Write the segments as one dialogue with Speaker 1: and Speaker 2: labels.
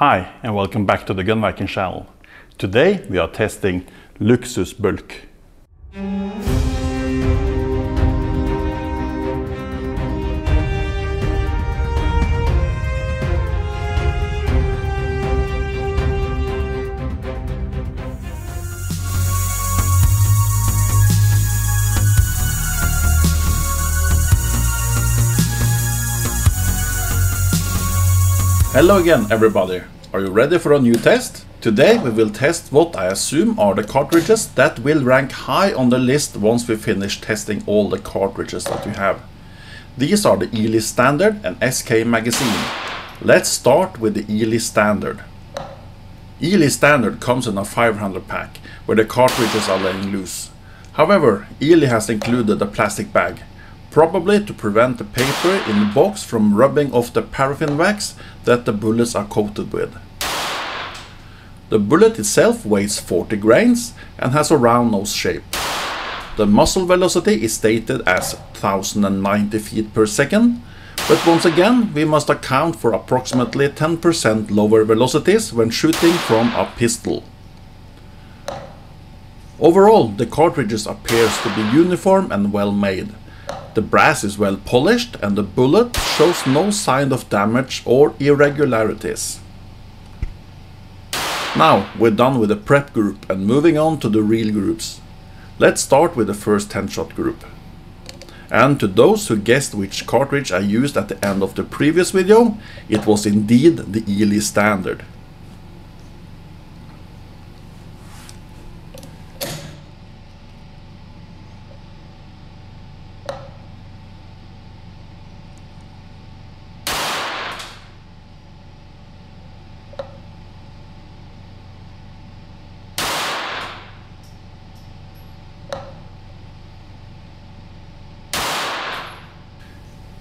Speaker 1: Hi and welcome back to the Gun Viking channel. Today we are testing Luxus Bulk. Hello again everybody, are you ready for a new test? Today we will test what I assume are the cartridges that will rank high on the list once we finish testing all the cartridges that we have. These are the Eley Standard and SK Magazine. Let's start with the Eley Standard. Eley Standard comes in a 500 pack where the cartridges are laying loose. However, Eley has included a plastic bag, probably to prevent the paper in the box from rubbing off the paraffin wax that the bullets are coated with. The bullet itself weighs 40 grains and has a round nose shape. The muzzle velocity is stated as 1090 feet per second, but once again we must account for approximately 10% lower velocities when shooting from a pistol. Overall, the cartridges appears to be uniform and well made. The brass is well polished and the bullet shows no sign of damage or irregularities. Now we're done with the prep group and moving on to the real groups. Let's start with the first 10-shot group. And to those who guessed which cartridge I used at the end of the previous video, it was indeed the Eley Standard.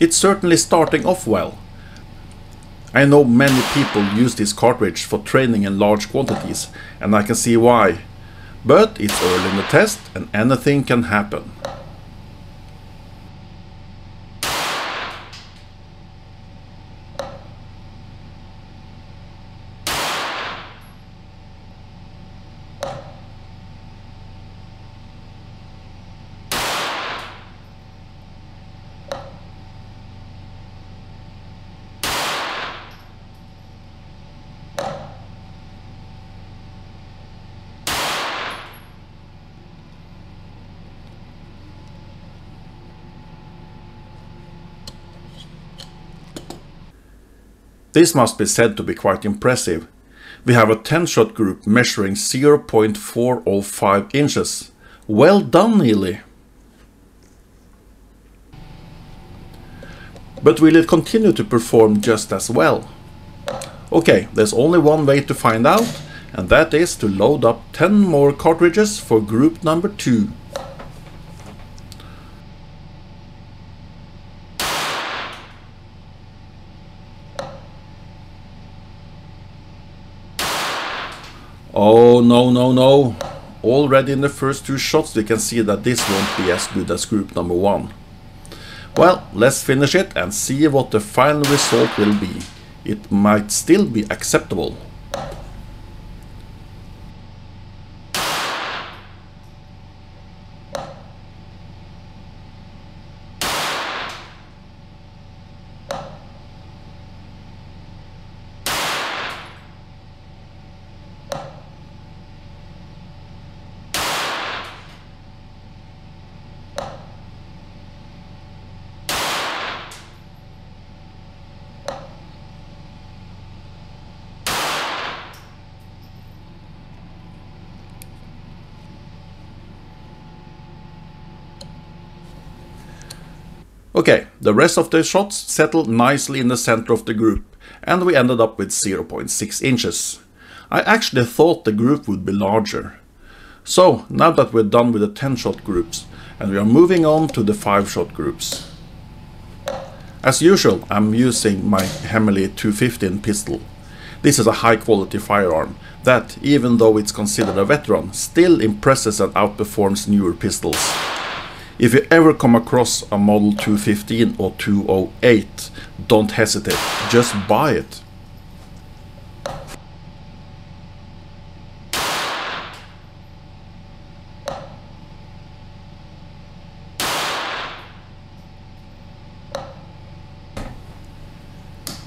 Speaker 1: It's certainly starting off well. I know many people use this cartridge for training in large quantities, and I can see why. But it's early in the test and anything can happen. This must be said to be quite impressive. We have a 10-shot group measuring 0.405 inches. Well done, Eley! But will it continue to perform just as well? Okay, there's only one way to find out, and that is to load up 10 more cartridges for group number 2. Oh no. Already in the first 2 shots we can see that this won't be as good as group number 1. Well, let's finish it and see what the final result will be. It might still be acceptable. Okay, the rest of the shots settled nicely in the center of the group, and we ended up with 0.6 inches. I actually thought the group would be larger. So, now that we're done with the 10-shot groups, and we are moving on to the 5-shot groups. As usual, I'm using my Eley 215 pistol. This is a high-quality firearm that, even though it's considered a veteran, still impresses and outperforms newer pistols. If you ever come across a model 215 or 208, don't hesitate, just buy it.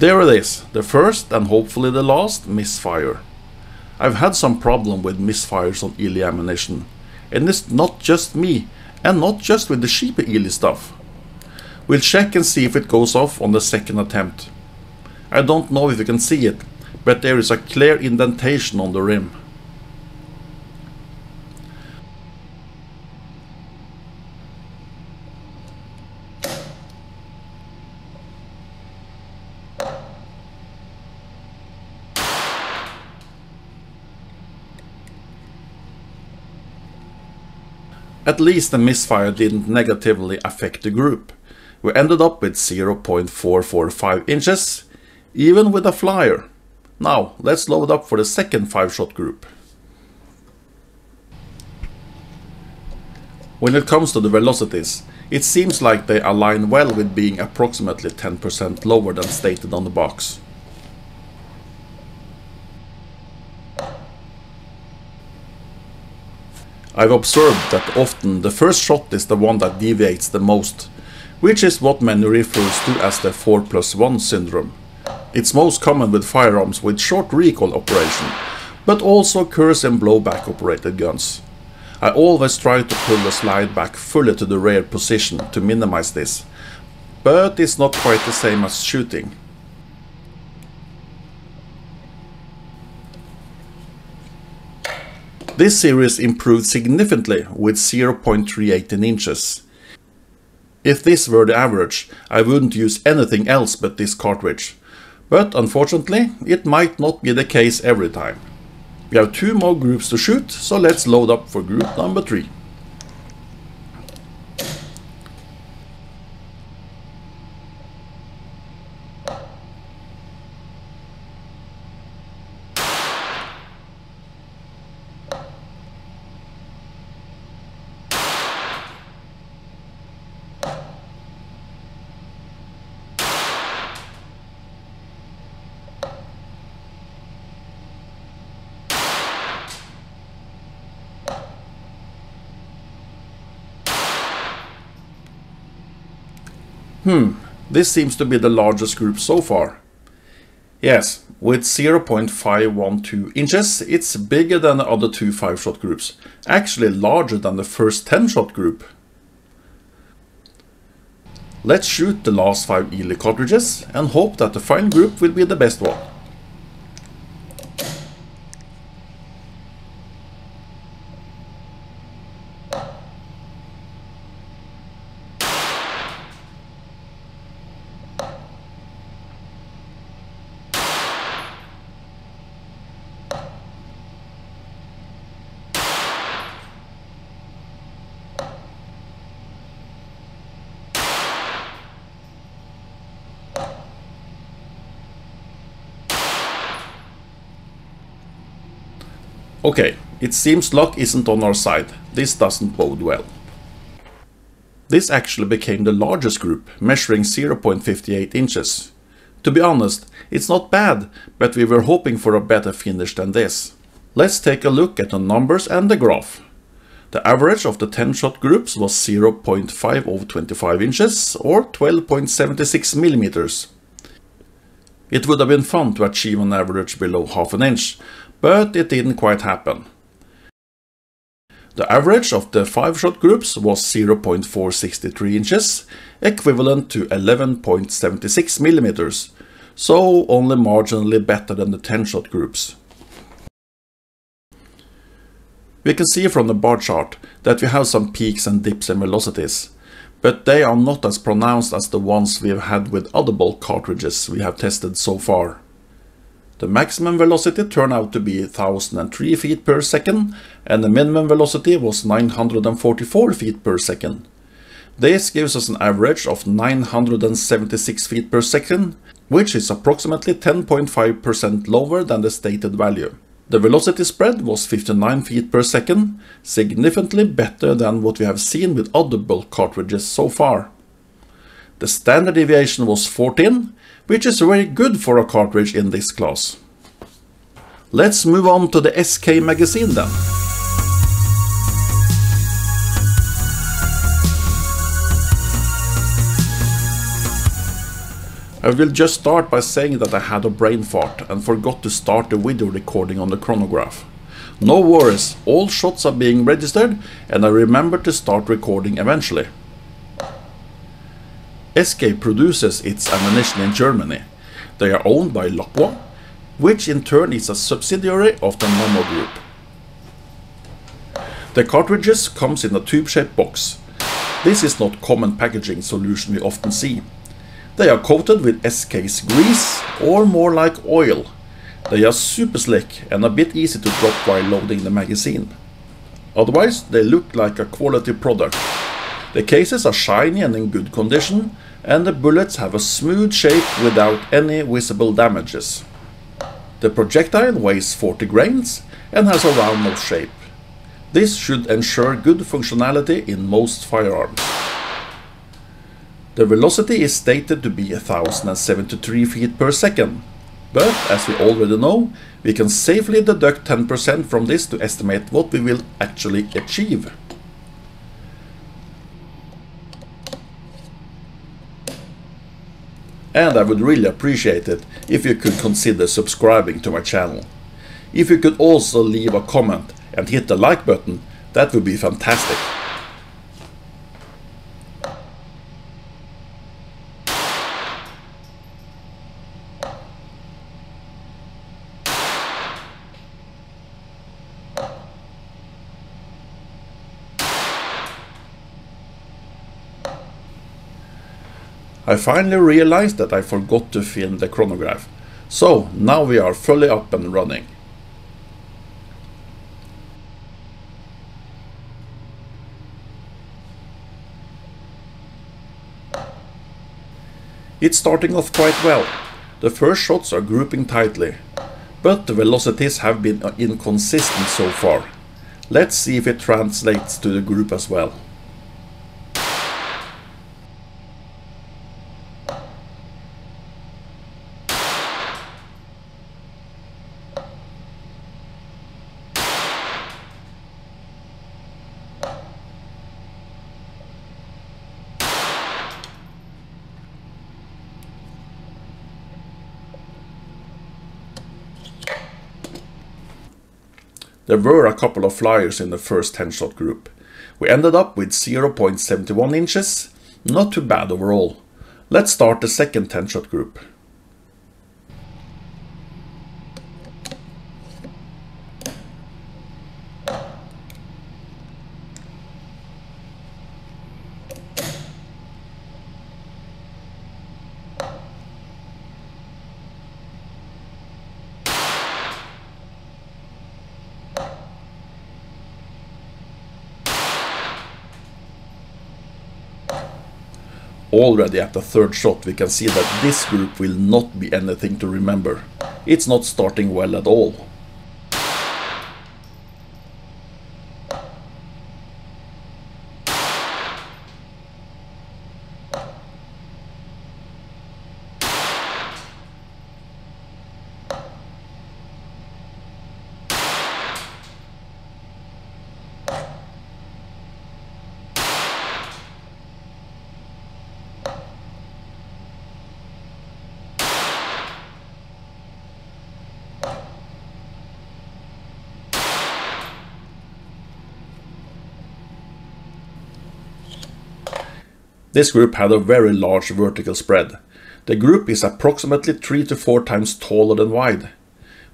Speaker 1: There it is, the first and hopefully the last misfire. I've had some problem with misfires on Eley ammunition, and it's not just me, and not just with the cheaper Eley stuff. We'll check and see if it goes off on the second attempt. I don't know if you can see it, but there is a clear indentation on the rim. At least the misfire didn't negatively affect the group. We ended up with 0.445 inches, even with a flyer. Now let's load up for the second 5-shot group. When it comes to the velocities, it seems like they align well with being approximately 10% lower than stated on the box. I've observed that often the first shot is the one that deviates the most, which is what many refers to as the 4+1 syndrome. It's most common with firearms with short recoil operation, but also occurs in blowback operated guns. I always try to pull the slide back fully to the rear position to minimize this, but it's not quite the same as shooting. This series improved significantly with 0.318 inches. If this were the average, I wouldn't use anything else but this cartridge. But unfortunately, it might not be the case every time. We have 2 more groups to shoot, so let's load up for group number 3. This seems to be the largest group so far. Yes, with 0.512 inches, it's bigger than the other 2 5-shot groups, actually larger than the first 10-shot group. Let's shoot the last 5 Eley cartridges and hope that the final group will be the best one. Okay, it seems luck isn't on our side. This doesn't bode well. This actually became the largest group, measuring 0.58 inches. To be honest, it's not bad, but we were hoping for a better finish than this. Let's take a look at the numbers and the graph. The average of the 10-shot groups was 0.5025 inches or 12.76 millimeters. It would have been fun to achieve an average below half an inch, but it didn't quite happen. The average of the 5-shot groups was 0.463 inches, equivalent to 11.76 millimeters, so only marginally better than the 10-shot groups. We can see from the bar chart that we have some peaks and dips in velocities, but they are not as pronounced as the ones we have had with other bulk cartridges we have tested so far. The maximum velocity turned out to be 1003 feet per second, and the minimum velocity was 944 feet per second. This gives us an average of 976 feet per second, which is approximately 10.5% lower than the stated value. The velocity spread was 59 feet per second, significantly better than what we have seen with other bulk cartridges so far. The standard deviation was 14, which is very good for a cartridge in this class. Let's move on to the SK magazine then. I will just start by saying that I had a brain fart and forgot to start the video recording on the chronograph. No worries, all shots are being registered and I remember to start recording eventually. SK produces its ammunition in Germany. They are owned by Lockwell, which in turn is a subsidiary of the Nano Group. The cartridges comes in a tube-shaped box. This is not common packaging solution we often see. They are coated with SK's grease or more like oil. They are super slick and a bit easy to drop while loading the magazine. Otherwise they look like a quality product. The cases are shiny and in good condition, and the bullets have a smooth shape without any visible damages. The projectile weighs 40 grains and has a round nose shape. This should ensure good functionality in most firearms. The velocity is stated to be 1073 feet per second, but as we already know, we can safely deduct 10% from this to estimate what we will actually achieve. And I would really appreciate it if you could consider subscribing to my channel. If you could also leave a comment and hit the like button, that would be fantastic. I finally realized that I forgot to film the chronograph, so now we are fully up and running. It's starting off quite well. The first shots are grouping tightly, but the velocities have been inconsistent so far. Let's see if it translates to the group as well. There were a couple of flyers in the first 10-shot group. We ended up with 0.71 inches, not too bad overall. Let's start the second 10-shot group. Already at the third shot we can see that this group will not be anything to remember. It's not starting well at all. This group had a very large vertical spread. The group is approximately 3 to 4 times taller than wide.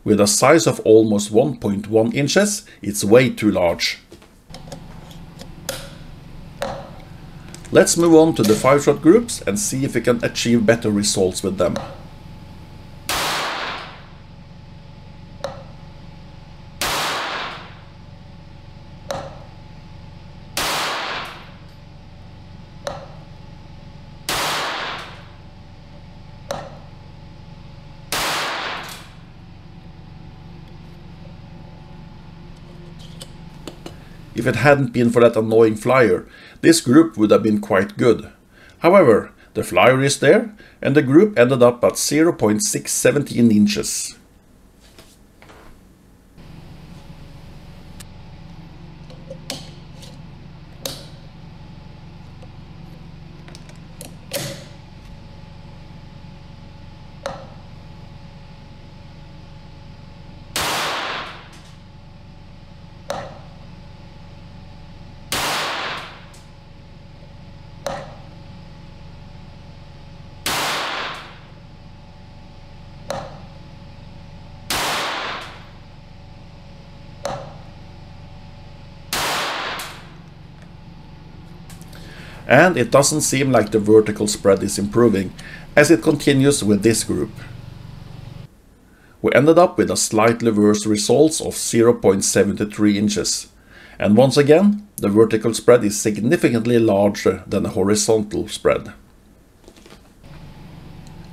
Speaker 1: With a size of almost 1.1 inches, it's way too large. Let's move on to the 5-shot groups and see if we can achieve better results with them. If it hadn't been for that annoying flyer, this group would have been quite good. However, the flyer is there, and the group ended up at 0.617 inches. and it doesn't seem like the vertical spread is improving as it continues with this group. We ended up with a slightly worse results of 0.73 inches. And once again, the vertical spread is significantly larger than the horizontal spread.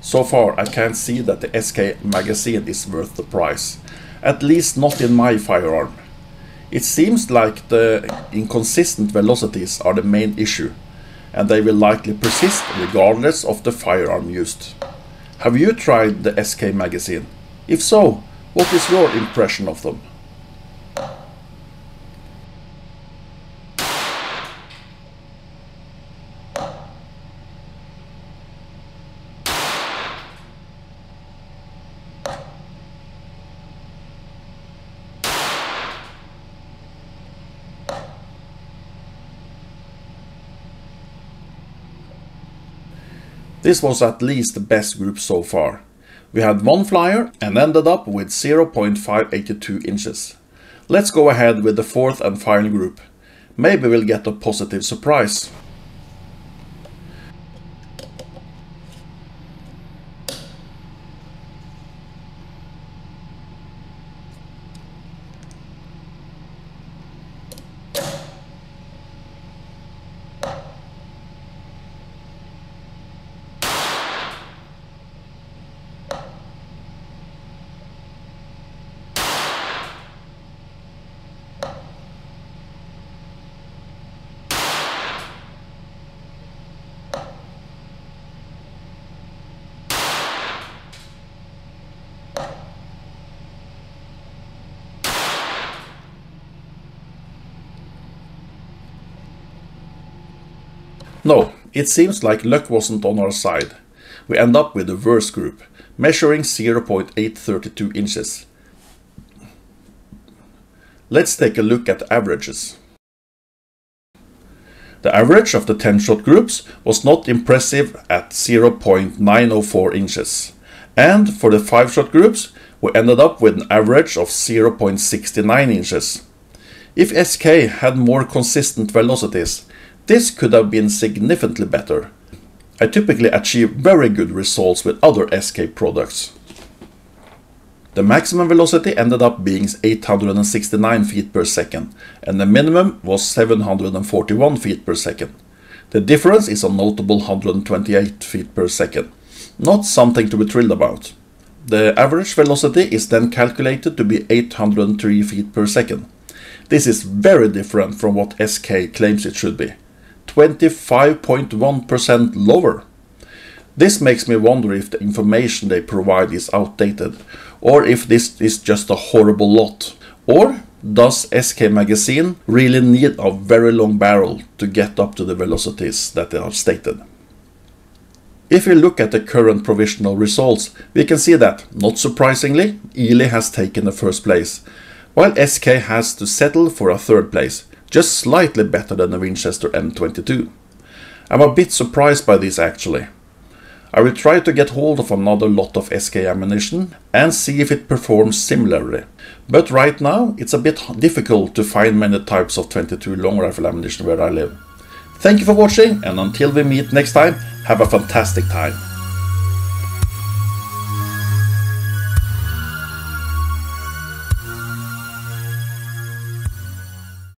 Speaker 1: So far I can't see that the SK magazine is worth the price, at least not in my firearm. It seems like the inconsistent velocities are the main issue, and they will likely persist regardless of the firearm used. Have you tried the SK magazine? If so, what is your impression of them? This was at least the best group so far. We had one flyer and ended up with 0.582 inches. Let's go ahead with the fourth and final group. Maybe we'll get a positive surprise. No, it seems like luck wasn't on our side. We end up with the worst group, measuring 0.832 inches. Let's take a look at averages. The average of the 10-shot groups was not impressive at 0.904 inches. And for the 5-shot groups, we ended up with an average of 0.69 inches. If SK had more consistent velocities, this could have been significantly better. I typically achieve very good results with other SK products. The maximum velocity ended up being 869 feet per second, and the minimum was 741 feet per second. The difference is a notable 128 feet per second, not something to be thrilled about. The average velocity is then calculated to be 803 feet per second. This is very different from what SK claims it should be. 25.1% lower. This makes me wonder if the information they provide is outdated, or if this is just a horrible lot. Or does SK magazine really need a very long barrel to get up to the velocities that they are stated? If we look at the current provisional results, we can see that, not surprisingly, Eley has taken the first place, while SK has to settle for a third place, just slightly better than the Winchester M22. I'm a bit surprised by this actually. I will try to get hold of another lot of SK ammunition and see if it performs similarly. But right now it's a bit difficult to find many types of 22 long rifle ammunition where I live. Thank you for watching, and until we meet next time, have a fantastic time.